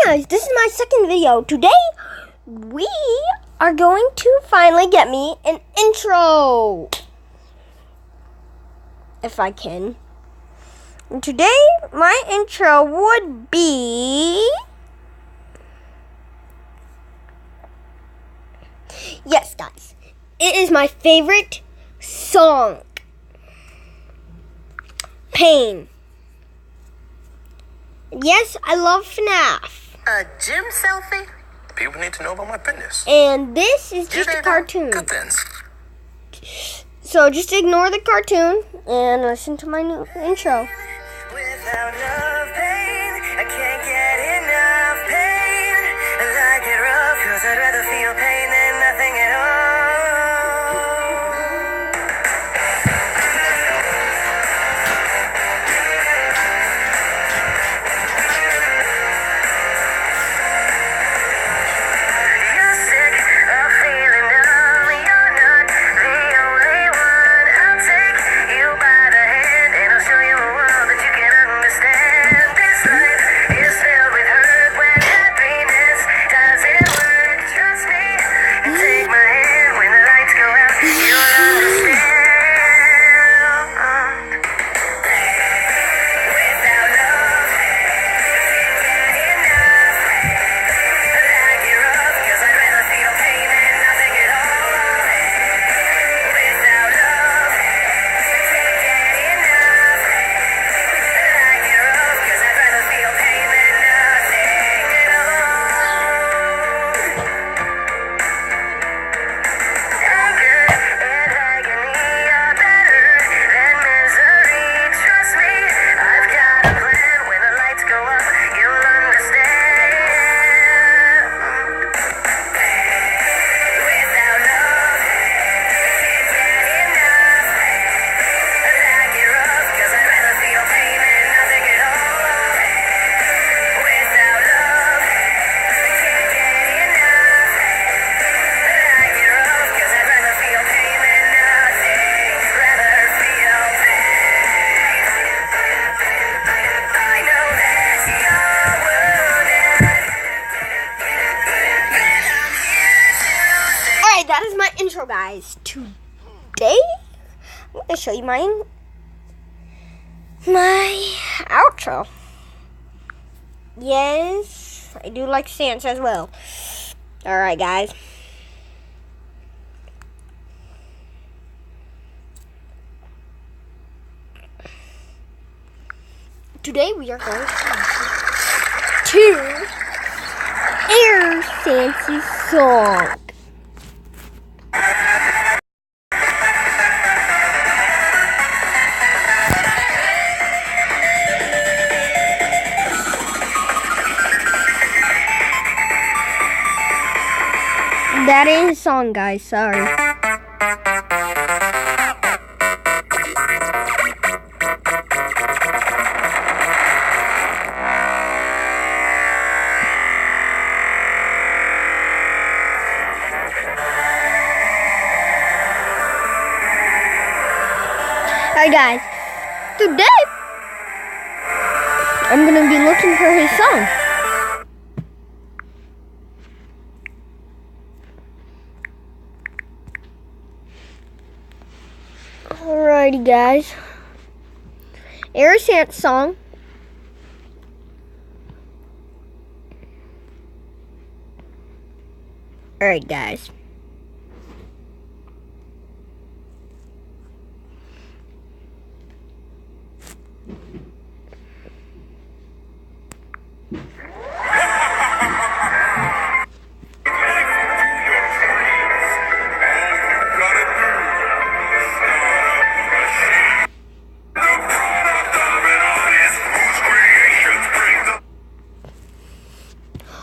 guys, this is my second video. Today, we are going to finally get me an intro. If I can. And today, my intro would be... Yes, guys. It is my favorite song. Pain. Yes, I love FNAF. A gym selfie? People need to know about my fitness. And this is just a cartoon. Good things. So just ignore the cartoon and listen to my new intro. Without love, pain, I can't get enough pain. I like it rough, 'cause I'd rather feel pain than nothing at all. You're sick of feeling dumb. You're not the only one. I'll take you by the hand and I'll show you a world that you can understand. This life is filled with hurt when happiness doesn't work. Trust me, and take my hand when the lights go out. You'll understand. Without love, can't get enough. I like it rough, 'cause I'd rather feel pain than nothing at all. Without love, can't get enough. I like it rough, 'cause I'd rather feel pain than nothing at all. Anger and agony are better than misery. Trust me, I've got a plan. When the lights go up, you'll understand. Without love, can't get enough. I like it rough, 'cause I'd rather feel pain than nothing at all. Without love, can't get enough. I like it rough, 'cause I'd rather feel pain than nothing. Rather feel pain. I know that you're wounded, and I'm here to say. Alright, that is my intro, guys. Today, I'm going to show you my outro. Yes, I do like stance as well. Alright, guys. Today we are going to Air Fancy Song. That is a song, guys. Sorry. Alright, guys. Today, I'm going to be looking for his song. Alrighty, guys. Aerosant's song. Alright, guys.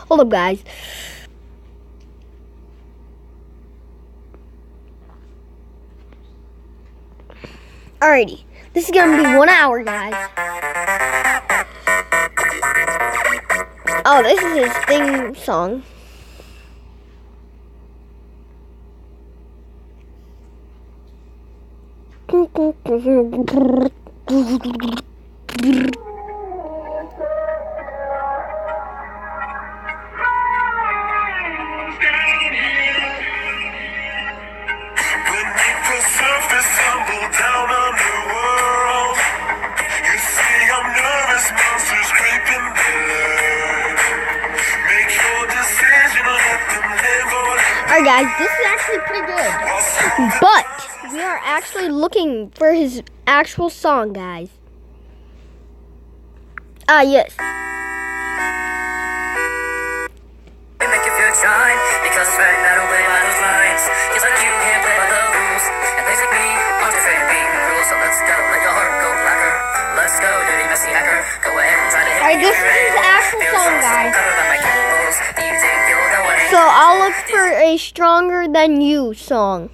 Hold up, guys. Alrighty. This is gonna be 1 hour, guys. Oh, this is his theme song. Alright guys, this is actually pretty good. But we are actually looking for his actual song, guys. Yes. They make you feel shine because it's right now, don't play by those lines. Just like you can't play by the rules. And things like me aren't afraid of being cruel. So let's go, let your heart go blacker. Let's go, dirty messy hacker. Go ahead and try to hit Alright, me this if is you're his able. actual Feel song, so guys. covered by my cables. Do you think you'll know what I So I'll look for a Stronger Than You song.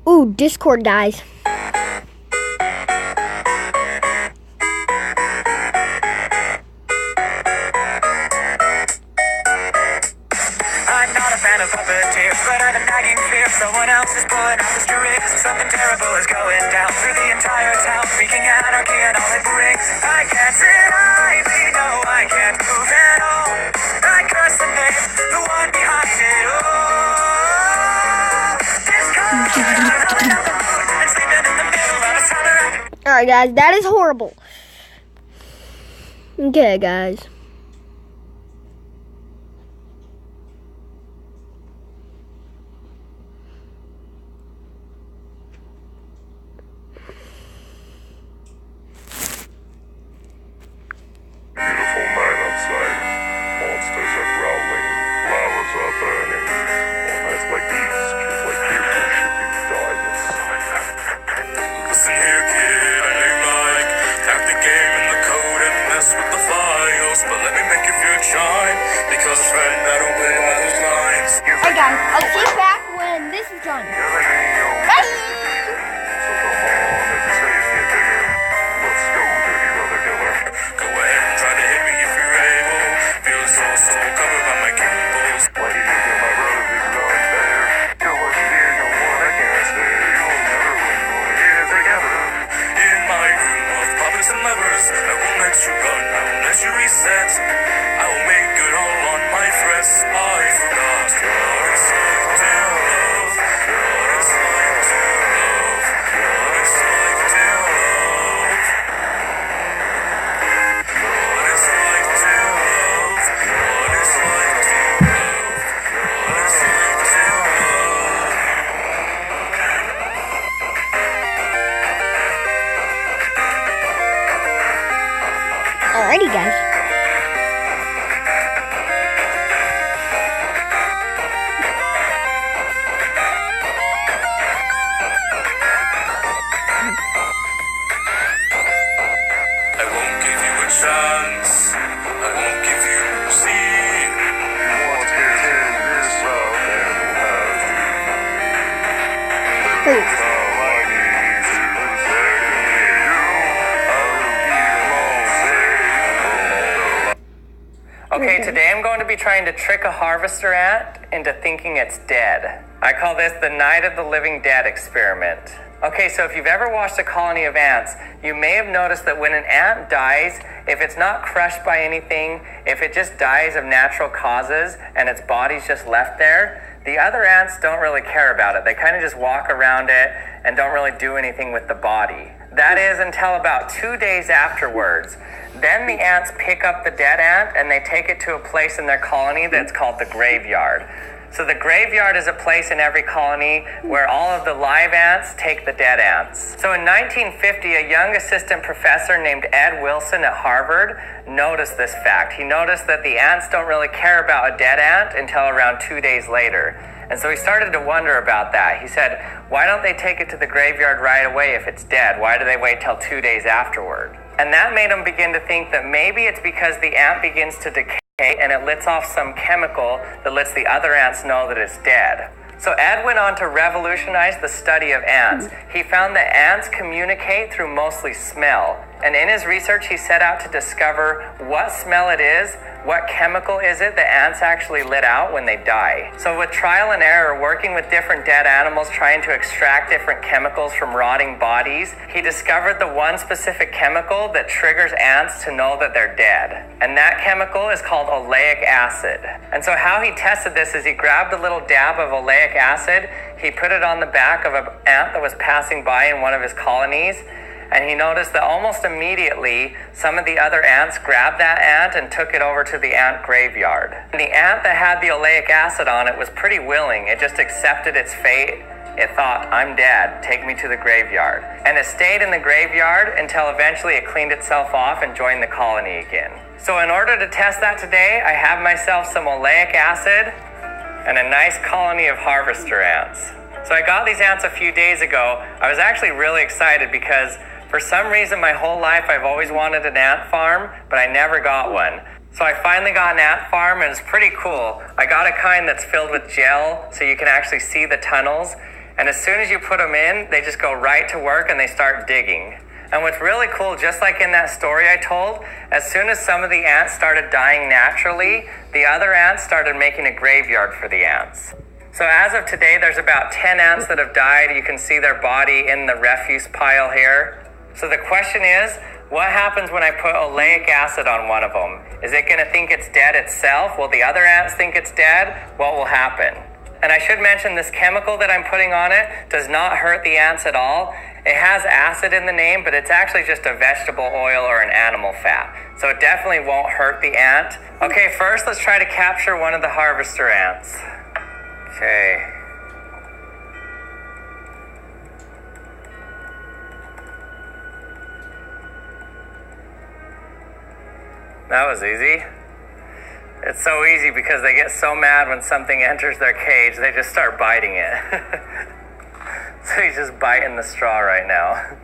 Ooh, Discord dies. I'm not a fan of puppeteers, but I have a nagging fear someone else is pulling out the strings. Something terrible is going down through the entire town, wreaking anarchy and all it brings. I can't sit idly, no, I can't move at all. I curse the name, the one behind it all. Discord, rolling up the moon and sleeping in the middle of a summer. Alright, guys, that is horrible. Okay, guys. Beautiful night outside. Monsters are growling. Flowers are burning. On nights like these, kids like you should be dying inside. Listen here, kid, I know you like hack the game and the code and mess with the files, but let me make you feel shine because it's right I don't play by those lines. Alright, guys, I'll see you back when this is done. Bye! So come on, let's say it get bigger. Let's go, dirty brother killer. Go ahead and try to hit me if you're able. Feel so covered by my cables. Why do you kill my brother? This is unfair. Kill us here, no one I can't stay. You'll never win, we're here together. In my room of puppets and levers, I won't let you run, I won't let you reset. I will make good all on my threats. I forgot what it's like to love. What it's like to love. What it's like to love. What it's like to love. What it's like to love. What it's like to love. Alrighty, guys. I won't give you a chance. I won't give you mercy. You want to take this up and have Hey. all I need to protect you. I will keep on safe. Okay, today I'm going to be trying to trick a harvester ant into thinking it's dead. I call this the Night of the Living Dead experiment. Okay, so if you've ever watched a colony of ants, you may have noticed that when an ant dies, if it's not crushed by anything, if it just dies of natural causes and its body's just left there, the other ants don't really care about it. They kind of just walk around it and don't really do anything with the body. That is until about 2 days afterwards. Then the ants pick up the dead ant and they take it to a place in their colony that's called the graveyard. So the graveyard is a place in every colony where all of the live ants take the dead ants. So in 1950, a young assistant professor named Ed Wilson at Harvard noticed this fact. He noticed that the ants don't really care about a dead ant until around 2 days later. And so he started to wonder about that. He said, why don't they take it to the graveyard right away if it's dead? Why do they wait till 2 days afterward? And that made him begin to think that maybe it's because the ant begins to decay and it lets off some chemical that lets the other ants know that it's dead. So Ed went on to revolutionize the study of ants. He found that ants communicate through mostly smell. And in his research, he set out to discover what smell it is, what chemical is it that ants actually let out when they die. So with trial and error, working with different dead animals, trying to extract different chemicals from rotting bodies, he discovered the one specific chemical that triggers ants to know that they're dead. And that chemical is called oleic acid. And so how he tested this is he grabbed a little dab of oleic acid, he put it on the back of an ant that was passing by in one of his colonies, and he noticed that almost immediately some of the other ants grabbed that ant and took it over to the ant graveyard. And the ant that had the oleic acid on it was pretty willing. It just accepted its fate. It thought, I'm dead, take me to the graveyard. And it stayed in the graveyard until eventually it cleaned itself off and joined the colony again. So in order to test that today, I have myself some oleic acid and a nice colony of harvester ants. So I got these ants a few days ago. I was actually really excited because for some reason my whole life I've always wanted an ant farm, but I never got one. So I finally got an ant farm and it's pretty cool. I got a kind that's filled with gel so you can actually see the tunnels. And as soon as you put them in, they just go right to work and they start digging. And what's really cool, just like in that story I told, as soon as some of the ants started dying naturally, the other ants started making a graveyard for the ants. So as of today, there's about 10 ants that have died. You can see their body in the refuse pile here. So the question is, what happens when I put oleic acid on one of them? Is it going to think it's dead itself? Will the other ants think it's dead? What will happen? And I should mention this chemical that I'm putting on it does not hurt the ants at all. It has acid in the name, but it's actually just a vegetable oil or an animal fat. So it definitely won't hurt the ant. Okay, first let's try to capture one of the harvester ants. Okay. That was easy. It's so easy because they get so mad when something enters their cage, they just start biting it. So he's just biting the straw right now.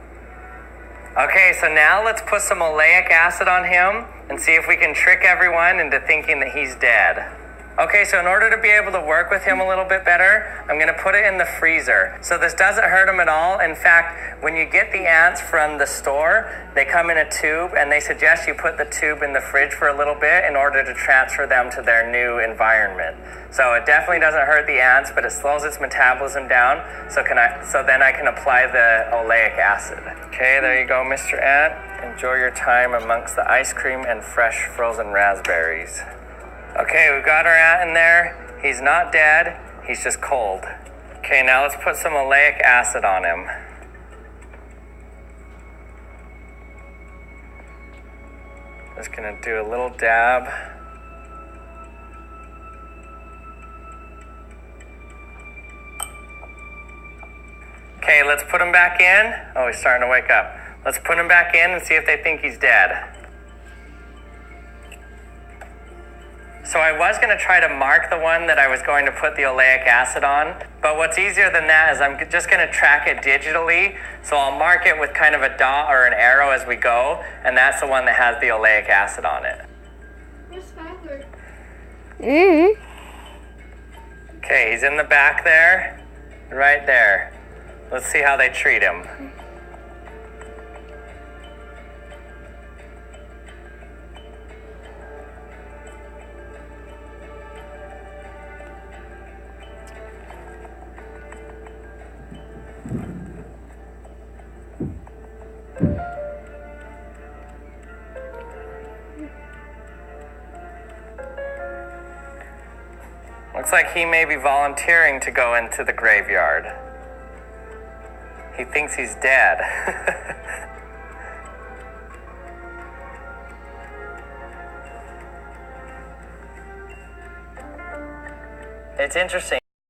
Okay, so now let's put some oleic acid on him and see if we can trick everyone into thinking that he's dead. Okay, so in order to be able to work with him a little bit better, I'm going to put it in the freezer. So this doesn't hurt him at all. In fact, when you get the ants from the store, they come in a tube and they suggest you put the tube in the fridge for a little bit in order to transfer them to their new environment. So it definitely doesn't hurt the ants, but it slows its metabolism down. So then I can apply the oleic acid. Okay, there you go, Mr. Ant. Enjoy your time amongst the ice cream and fresh frozen raspberries. Okay, we've got our ant in there. He's not dead, he's just cold. Okay, now let's put some oleic acid on him. Just gonna do a little dab. Okay, let's put him back in. Oh, he's starting to wake up. Let's put him back in and see if they think he's dead. So I was going to try to mark the one that I was going to put the oleic acid on, but what's easier than that is I'm just going to track it digitally. So I'll mark it with kind of a dot or an arrow as we go, and that's the one that has the oleic acid on it. Where's Skyler? Okay, he's in the back there, right there. Let's see how they treat him. Looks like he may be volunteering to go into the graveyard. He thinks he's dead. It's interesting.